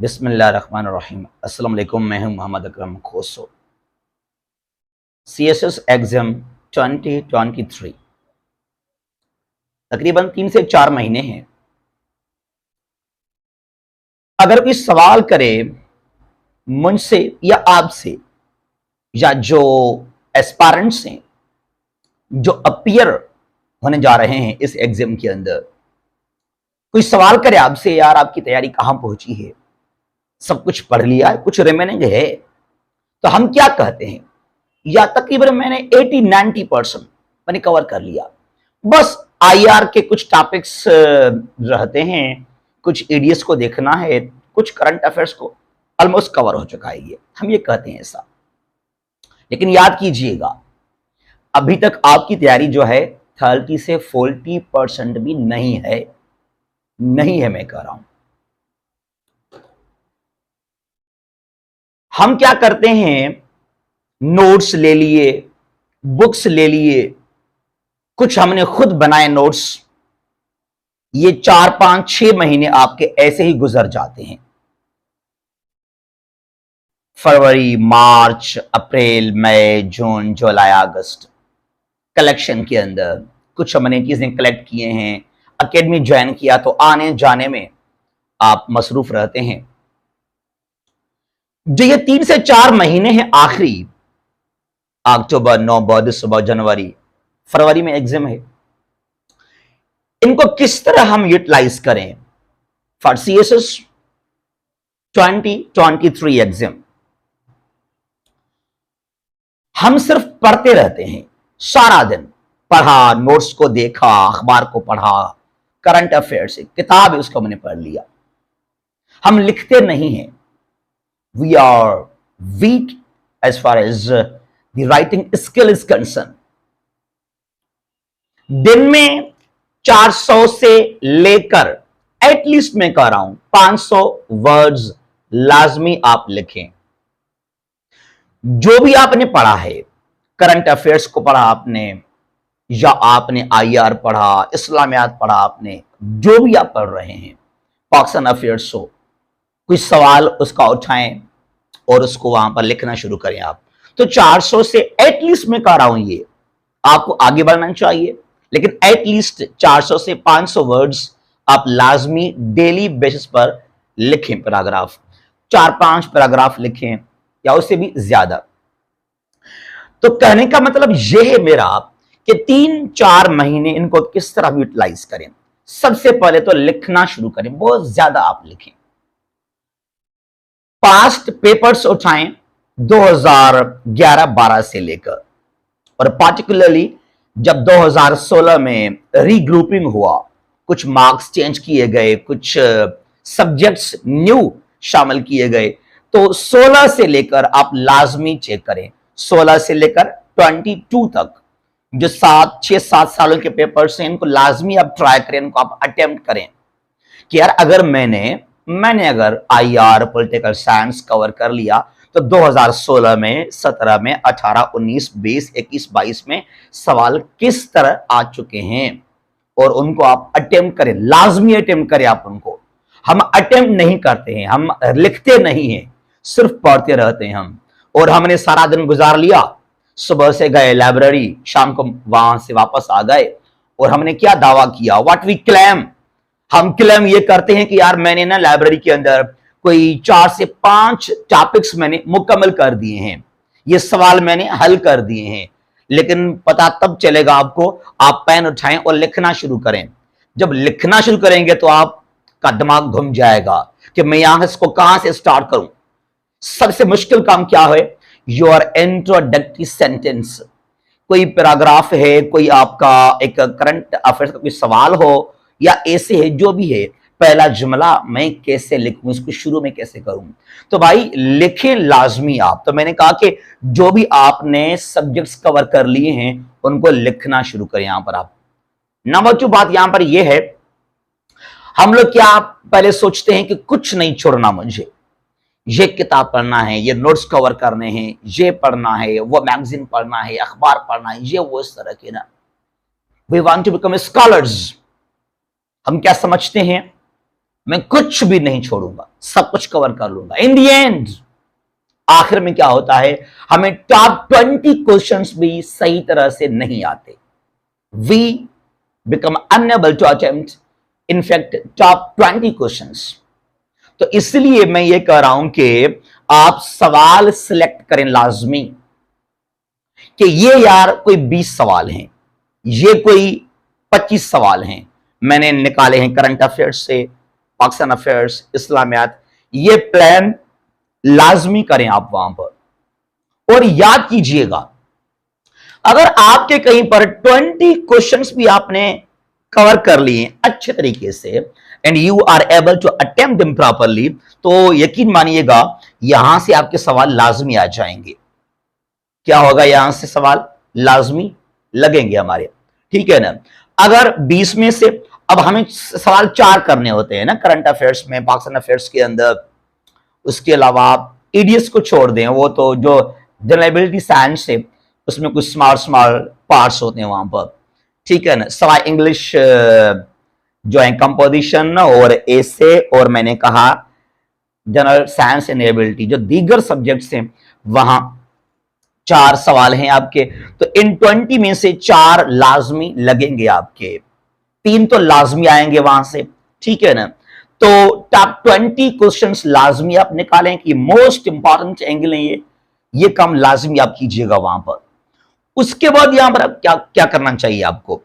बिस्मिल्लाहिर्रहमानिर्रहीम। अस्सलाम वालेकुम। मैं हूं मोहम्मद अकरम खोसो। CSS एग्जाम 2023 तकरीबन 3 से 4 महीने हैं। अगर कोई सवाल करे मुझसे या आपसे या जो एस्पायरेंट्स हैं जो अपीयर होने जा रहे हैं इस एग्जाम के अंदर, कोई सवाल करे आपसे, यार आपकी तैयारी कहां पहुंची है, सब कुछ पढ़ लिया है, कुछ रिमेनिंग है, तो हम क्या कहते हैं, या तकरीबन मैंने 80-90% मैंने कवर कर लिया, बस IR के कुछ टॉपिक्स रहते हैं, कुछ EDS को देखना है, कुछ करंट अफेयर्स को ऑलमोस्ट कवर हो चुका है, ये हम ये कहते हैं ऐसा। लेकिन याद कीजिएगा, अभी तक आपकी तैयारी जो है 30 से 40% भी नहीं है, मैं कह रहा हूं। हम क्या करते हैं, नोट्स ले लिए, बुक्स ले लिए, कुछ हमने खुद बनाए नोट्स, ये 4-5-6 महीने आपके ऐसे ही गुजर जाते हैं। फरवरी, मार्च, अप्रैल, मई, जून, जुलाई, अगस्त कलेक्शन के अंदर कुछ हमने चीजें कलेक्ट किए हैं, एकेडमी ज्वाइन किया, तो आने जाने में आप मसरूफ रहते हैं। जो ये 3 से 4 महीने हैं आखिरी, अक्टूबर, नवंबर, दिसंबर, जनवरी, फरवरी में एग्जाम है, इनको किस तरह हम यूटिलाइज करें फॉर CSS 2023 एग्जाम। हम सिर्फ पढ़ते रहते हैं, सारा दिन पढ़ा, नोट्स को देखा, अखबार को पढ़ा, करंट अफेयर से किताब है उसको हमने पढ़ लिया, हम लिखते नहीं हैं। We are weak as far as the writing skill is concern. दिन में 400 से लेकर एटलीस्ट मैं कह रहा हूं 500 वर्ड्स लाजमी आप लिखें। जो भी आपने पढ़ा है, करंट अफेयर्स को पढ़ा आपने, या आपने IR पढ़ा, इस्लामियात पढ़ा आपने, जो भी आप पढ़ रहे हैं, पाकिस्तान अफेयर्स हो, कोई सवाल उसका उठाएं और उसको वहां पर लिखना शुरू करें आप। तो 400 से एटलीस्ट मैं कह रहा हूं, ये आपको आगे बढ़ना चाहिए, लेकिन एटलीस्ट 400 से 500 वर्ड्स आप लाजमी डेली बेसिस पर लिखें। पैराग्राफ 4-5 पैराग्राफ लिखें या उससे भी ज्यादा। तो कहने का मतलब यह है मेरा कि 3-4 महीने इनको किस तरह यूटिलाइज करें। सबसे पहले तो लिखना शुरू करें, बहुत ज्यादा आप लिखें। पास्ट पेपर्स उठाएं 2011-12 से लेकर, और पार्टिकुलरली जब 2016 में रीग्रुपिंग हुआ, कुछ मार्क्स चेंज किए गए, कुछ सब्जेक्ट्स न्यू शामिल किए गए, तो 16 से लेकर आप लाजमी चेक करें। 16 से लेकर 22 तक जो 6-7 सालों के पेपर्स हैं, इनको लाजमी आप ट्राई करें, इनको आप अटेम्प्ट करें कि यार अगर मैंने अगर IR पॉलिटिकल साइंस कवर कर लिया, तो 2016 में, 17 में, 18, 19, 20, 21, 22 में सवाल किस तरह आ चुके हैं, और उनको आप अटेम्प्ट करें, लाजमी अटेम्प्ट करें आप उनको। हम अटेम्प्ट नहीं करते हैं, हम लिखते नहीं हैं, सिर्फ पढ़ते रहते हैं हम। और हमने सारा दिन गुजार लिया, सुबह से गए लाइब्रेरी, शाम को वहां से वापस आ गए, और हमने क्या दावा किया, व्हाट वी क्लेम, हम क्लेम ये करते हैं कि यार मैंने ना लाइब्रेरी के अंदर कोई 4 से 5 टॉपिक्स मैंने मुकम्मल कर दिए हैं, ये सवाल मैंने हल कर दिए हैं। लेकिन पता तब चलेगा आपको, आप पेन उठाएं और लिखना शुरू करें। जब लिखना शुरू करेंगे तो आपका दिमाग घूम जाएगा कि मैं यहां इसको कहां से स्टार्ट करूं। सबसे मुश्किल काम क्या है, योर इंट्रोडक्टरी सेंटेंस। कोई पैराग्राफ है, कोई आपका एक करंट अफेयर्स का कोई सवाल हो, या ऐसे है जो भी है, पहला जुमला मैं कैसे लिखूं, इसको शुरू में कैसे करूं। तो भाई लिखें लाजमी आप। तो मैंने कहा कि जो भी आपने सब्जेक्ट्स कवर कर लिए हैं उनको लिखना शुरू करें। यहां पर आप नंबर 2 बात यहां पर यह है, हम लोग क्या पहले सोचते हैं कि कुछ नहीं छोड़ना, मुझे ये किताब पढ़ना है, ये नोट्स कवर करने हैं, ये पढ़ना है, वो मैगजीन पढ़ना है, अखबार पढ़ना है, ये वो इस तरह के ना। We want to become scholars. हम क्या समझते हैं, मैं कुछ भी नहीं छोड़ूंगा, सब कुछ कवर कर लूंगा। इन दी एंड आखिर में क्या होता है, हमें टॉप 20 क्वेश्चंस भी सही तरह से नहीं आते। We become unable to attempt in fact top 20 questions. तो इसलिए मैं ये कह रहा हूं कि आप सवाल सिलेक्ट करें लाजमी, कि ये यार कोई 20 सवाल हैं, ये कोई 25 सवाल हैं, मैंने निकाले हैं करंट अफेयर्स से, पाकिस्तान अफेयर्स, इस्लामियात। ये प्लान लाजमी करें आप वहां पर। और याद कीजिएगा, अगर आपके कहीं पर 20 क्वेश्चंस भी आपने कवर कर लिए अच्छे तरीके से and you are able to attempt them properly, तो यकीन मानिएगा यहां से आपके सवाल लाजमी आ जाएंगे। क्या होगा, यहां से सवाल लाजमी लगेंगे हमारे, ठीक है ना। अगर 20 में से अब हमें सवाल 4 करने होते हैं ना करंट अफेयर्स में, पाकिस्तान अफेयर्स के अंदर, उसके अलावा आप ईडीएस को छोड़ दें, वो तो जो जनरल साइंस है उसमें कुछ स्मॉल पार्ट्स होते हैं वहां पर, ठीक है ना। सवाई इंग्लिश जो है कंपोजिशन और एसे, और मैंने कहा जनरल साइंस एंड एबिलिटी, जो दीगर सब्जेक्ट्स हैं वहां 4 सवाल हैं आपके। तो इन 20 में से 4 लाजमी लगेंगे आपके, 3 तो लाजमी आएंगे वहां से, ठीक है ना। तो टॉप 20 क्वेश्चंस लाजमी आप निकालें कि मोस्ट इंपॉर्टेंट एंगल है ये काम लाजमी आप कीजिएगा वहां पर। उसके बाद यहां पर क्या क्या करना चाहिए आपको,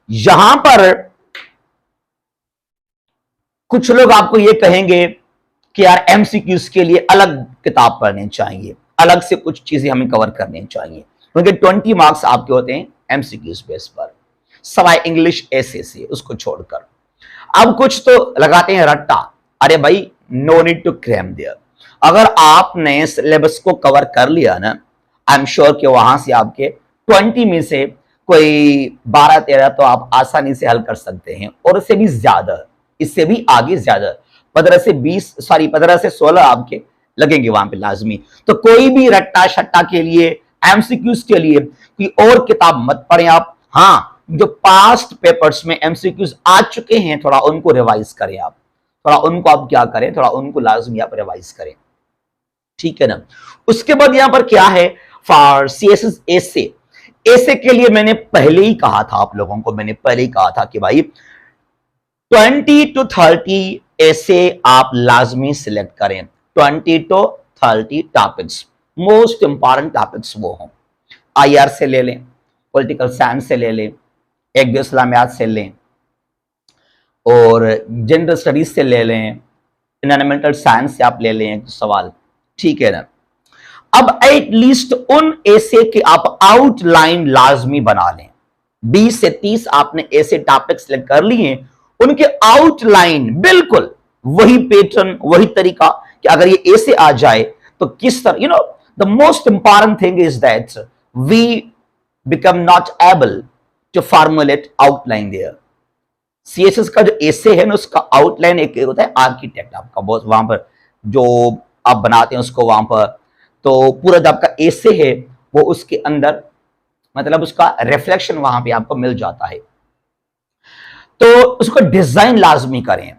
यहां पर कुछ लोग आपको ये कहेंगे कि यार एमसीक्यूज के लिए अलग किताब पढ़नी चाहिए, अलग से कुछ चीजें हमें कवर करनी चाहिए, क्योंकि 20 मार्क्स आपके होते हैं एमसीक्यूज बेस पर, सवाई इंग्लिश ऐसे से उसको छोड़कर। अब कुछ तो लगाते हैं रट्टा, अरे भाई no need to cram there. अगर आपने सिलेबस को कवर कर लिया ना, आई एम श्योर कि वहां से आपके 20 में से कोई 12-13 तो आप आसानी से हल कर सकते हैं, और इससे भी ज्यादा, इससे भी आगे ज्यादा 15 से 16 आपके लगेंगे वहां पे लाजमी। तो कोई भी रट्टा शट्टा के लिए, एमसीक्यूज के लिए कोई और किताब मत पढ़ें आप। हाँ, जो पास्ट पेपर्स में एमसीक्यूज आ चुके हैं थोड़ा उनको रिवाइज करें आप, थोड़ा उनको आप क्या करें, थोड़ा उनको लाजमी आप रिवाइज करें, ठीक है ना। उसके बाद यहां पर क्या है, फॉर सीएसएस एसे, एसे के लिए मैंने पहले ही कहा था आप लोगों को, मैंने पहले ही कहा था कि भाई 20 to 30 ऐसे आप लाजमी सिलेक्ट करें, 20 to 30 topics, most important topics वो हों। आईआर से ले लें, पॉलिटिकल साइंस से ले लें, एक दो इस्लामियात से लें, और जनरल स्टडीज से ले लें, एनवायरमेंटल साइंस से आप ले लें एक सवाल, ठीक है ना। अब एटलीस्ट उन ऐसे के आप आउटलाइन लाजमी बना लें। 20 से 30 आपने ऐसे टॉपिक सिलेक्ट कर लिए, उनके आउटलाइन बिल्कुल वही पैटर्न, वही तरीका, कि अगर ये ऐसे आ जाए तो किस तरह, you know, the most important thing is that we become not able to formulate outline there. CSS का जो ऐसे है ना, उसका आउटलाइन एक होता है आर्किटेक्ट आपका, बहुत वहां पर जो आप बनाते हैं उसको वहां पर, तो पूरा जो आपका ऐसे है वो उसके अंदर, मतलब उसका रिफ्लेक्शन वहां पे आपको मिल जाता है। तो उसको डिजाइन लाजमी करें,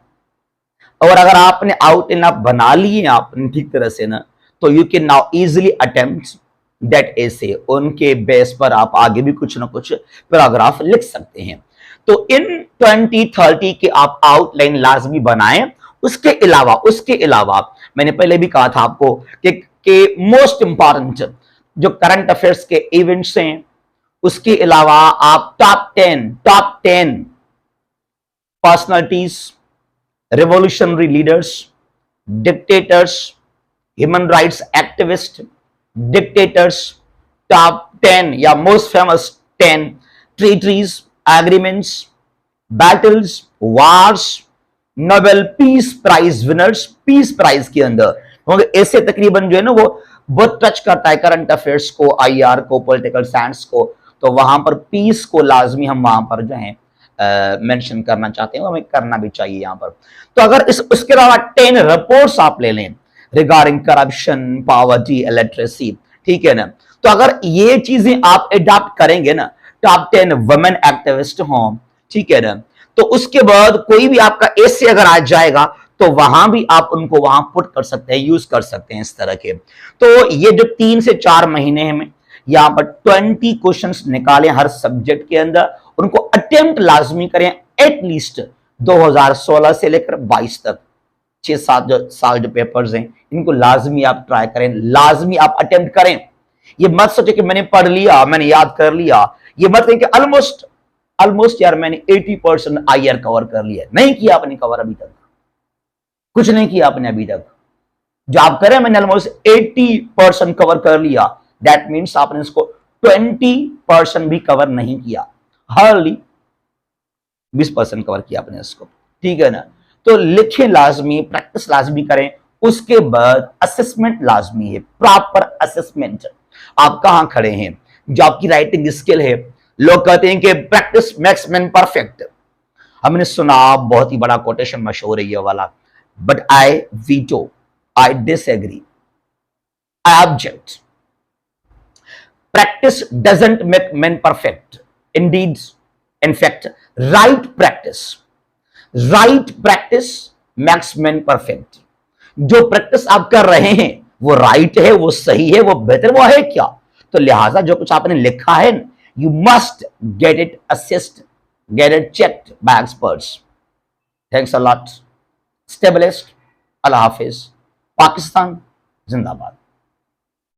और अगर आपने आउटलाइन आप बना लिए आपने ठीक तरह से ना, तो you can now easily attempt that ऐसे, उनके बेस पर आप आगे भी कुछ ना कुछ पैराग्राफ लिख सकते हैं। तो इन 20-30 के आप आउटलाइन लाजमी बनाएं। उसके अलावा मैंने पहले भी कहा था आपको कि मोस्ट इंपॉर्टेंट जो करंट अफेयर्स के इवेंट्स हैं, उसके अलावा आप top 10 personalities, revolutionary leaders, dictators, human rights activists, dictators, top 10 या most famous 10 treaties, agreements, battles, wars, Nobel peace prize winners, peace prize के अंदर ऐसे तकरीबन जो है ना वो बहुत टच करता है करंट अफेयर्स को, आईआर को, पॉलिटिकल साइंस को, तो वहां पर पीस को लाजमी हम वहां पर जो है मेंशन करना चाहते हैं, हमें करना भी चाहिए यहां पर। तो अगर उसके अलावा 10 रिपोर्ट्स आप ले लें रिगार्डिंग करप्शन, पॉवर्टी, इलिटरेसी, ठीक है ना, तो अगर ये चीजें आप अडॉप्ट करेंगे ना, टॉप 10 वुमेन एक्टिविस्ट हों, ठीक है ना, तो उसके बाद कोई भी आपका ऐसे अगर आ जाएगा तो वहां भी आप उनको वहां पुट कर सकते हैं, यूज कर सकते हैं इस तरह के। तो ये जो 3 से 4 महीने में यहां पर 20 क्वेश्चंस निकालें हर सब्जेक्ट के अंदर, उनको अटेम्प्ट लाजमी करें एटलीस्ट 2016 से लेकर 22 तक 6-7 साल जो पेपर्स हैं इनको लाजमी आप ट्राई करें, लाजमी आप अटेम्प्ट करें। ये मत सोचे कि मैंने पढ़ लिया, मैंने याद कर लिया, ये मत कहें कि ऑलमोस्ट यार मैंने 80% आईआर कवर कर लिया। नहीं किया आपने कवर अभी तक, कुछ नहीं किया आपने अभी तक। जो आप करें मैंने ऑलमोस्ट 80% कवर कर लिया, दैट मीन्स आपने इसको 20% भी कवर नहीं किया, हार्डली 20% कवर किया आपने इसको, ठीक है ना। तो लिखें लाजमी, प्रैक्टिस लाजमी करें, उसके बाद असेसमेंट लाजमी है, प्रॉपर असेसमेंट। आप कहां खड़े हैं, जो आपकी राइटिंग स्किल है। लोग कहते हैं कि प्रैक्टिस मेक्स मैन परफेक्ट, हमने सुना, बहुत ही बड़ा कोटेशन मशहूर है ये वाला, but I veto, I disagree, I object. Practice doesn't make man perfect, Indeed in fact right practice makes man perfect। जो प्रैक्टिस आप कर रहे हैं वो राइट है, वो सही है, वो बेहतर, वो है क्या। तो लिहाजा जो कुछ आपने लिखा है you must get it assessed, get it checked by experts. Thanks a lot, stay blessed, अल्लाह हाफिज, पाकिस्तान जिंदाबाद।